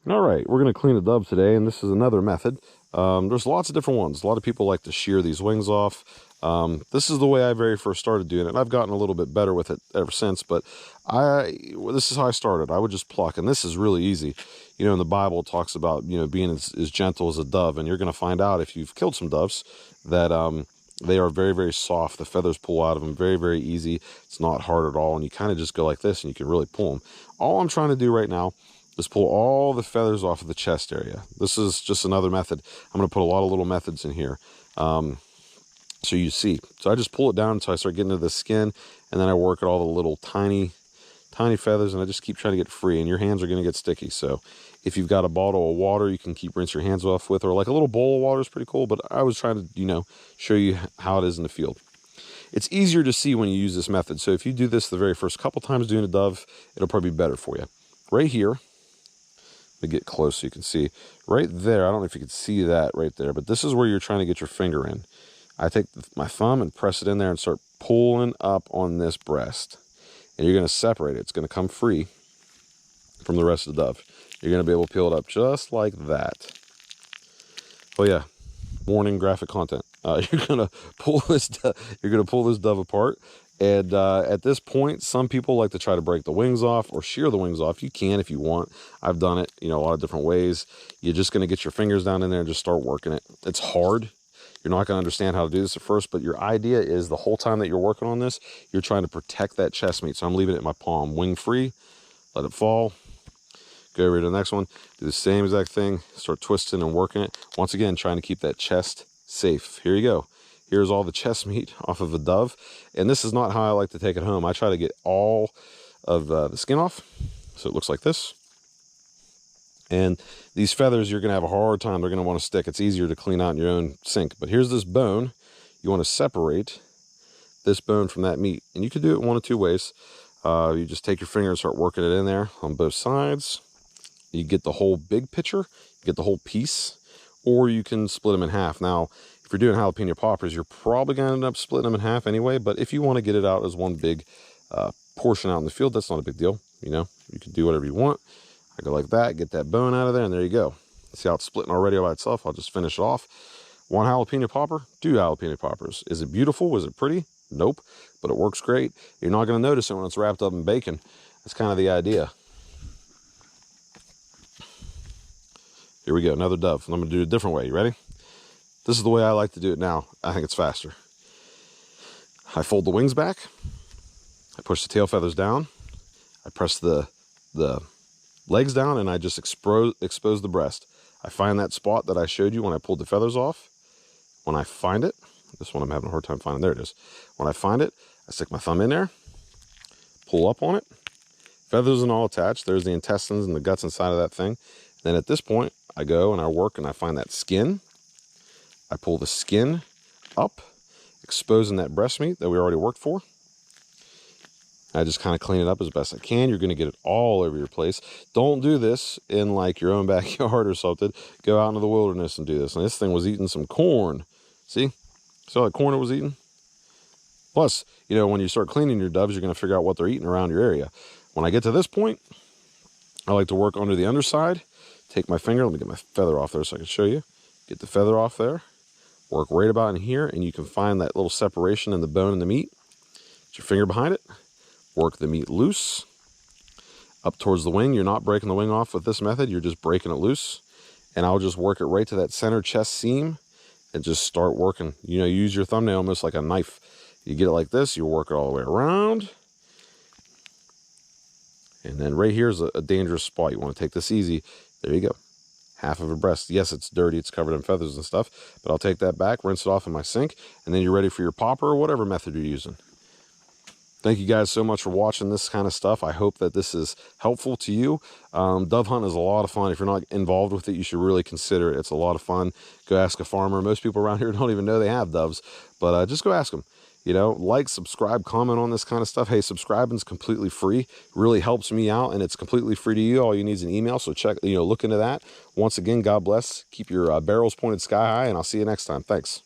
All right, we're going to clean a dove today, and this is another method. There's lots of different ones. A lot of people like to shear these wings off. This is the way I very first started doing it. I've gotten a little bit better with it ever since, but this is how I started. I would just pluck, and this is really easy. You know, in the Bible, it talks about, being as gentle as a dove, and you're going to find out if you've killed some doves that they are very, very soft. The feathers pull out of them very, very easy. It's not hard at all, and you kind of just go like this, and you can really pull them. All I'm trying to do right now is pull all the feathers off of the chest area. This is just another method. I'm going to put a lot of little methods in here so you see. So I just pull it down until I start getting to the skin, and then I work at all the little tiny feathers, and I just keep trying to get free, and your hands are going to get sticky. So if you've got a bottle of water you can keep rinse your hands off with, or like a little bowl of water is pretty cool, but I was trying to, show you how it is in the field. It's easier to see when you use this method. So if you do this the very first couple times doing a dove, it'll probably be better for you. Right here, let me get close so you can see. Right there, I don't know if you can see that right there, but this is where you're trying to get your finger in. I take my thumb and press it in there and start pulling up on this breast. And you're going to separate it. It's going to come free from the rest of the dove. You're going to be able to peel it up just like that. Oh yeah, warning, graphic content. You're going to pull this dove apart. And at this point, some people like to try to break the wings off or shear the wings off. You can if you want. I've done it, a lot of different ways. You're just going to get your fingers down in there and just start working it. It's hard. You're not going to understand how to do this at first, but your idea is the whole time that you're working on this, you're trying to protect that chest meat. So I'm leaving it in my palm, wing free, let it fall. Go over to the next one, do the same exact thing, start twisting and working it. Once again, trying to keep that chest safe. Here you go. Here's all the chest meat off of a dove. And this is not how I like to take it home. I try to get all of the skin off, so it looks like this. And these feathers, you're going to have a hard time. They're going to want to stick. It's easier to clean out in your own sink. But here's this bone. You want to separate this bone from that meat. And you can do it one of two ways. You just take your finger and start working it in there on both sides. You get the whole big picture, you get the whole piece, or you can split them in half. Now, if you're doing jalapeno poppers, you're probably going to end up splitting them in half anyway, but if you want to get it out as one big portion out in the field, that's not a big deal. You can do whatever you want. I go like that, get that bone out of there, and there you go. See how it's splitting already by itself? I'll just finish it off. One jalapeno popper, 2 jalapeno poppers. Is it beautiful? Was it pretty? Nope, but it works great. You're not going to notice it when it's wrapped up in bacon. That's kind of the idea. Here we go, another dove. I'm going to do it a different way. You ready? This is the way I like to do it now. I think it's faster. I fold the wings back. I push the tail feathers down. I press the legs down, and I just expose the breast. I find that spot that I showed you when I pulled the feathers off. When I find it, this one I'm having a hard time finding. There it is. When I find it, I stick my thumb in there, pull up on it. Feathers and all attached. There's the intestines and the guts inside of that thing. And then at this point, I go and I work and I find that skin. I pull the skin up, exposing that breast meat that we already worked for. I just kind of clean it up as best I can. You're going to get it all over your place. Don't do this in like your own backyard or something. Go out into the wilderness and do this. And this thing was eating some corn. See? See that corn it was eating? Plus, when you start cleaning your doves, you're going to figure out what they're eating around your area. When I get to this point, I like to work under the underside. Take my finger, let me get my feather off there so I can show you. Get the feather off there. Work right about in here, and you can find that little separation in the bone and the meat. Get your finger behind it. Work the meat loose. Up towards the wing. You're not breaking the wing off with this method. You're just breaking it loose. And I'll just work it right to that center chest seam and just start working. Use your thumbnail almost like a knife. You get it like this, you work it all the way around. And then right here is a dangerous spot. You want to take this easy. There you go. Half of a breast. Yes, it's dirty. It's covered in feathers and stuff. But I'll take that back, rinse it off in my sink, and then you're ready for your popper or whatever method you're using. Thank you guys so much for watching this kind of stuff. I hope that this is helpful to you. Dove hunt is a lot of fun. If you're not involved with it, you should really consider it. It's a lot of fun. Go ask a farmer. Most people around here don't even know they have doves. But just go ask them. Like, subscribe, comment on this kind of stuff. Hey, subscribing is completely free. It really helps me out, and it's completely free to you. All you need is an email, so look into that. Once again, God bless. Keep your barrels pointed sky high, and I'll see you next time. Thanks.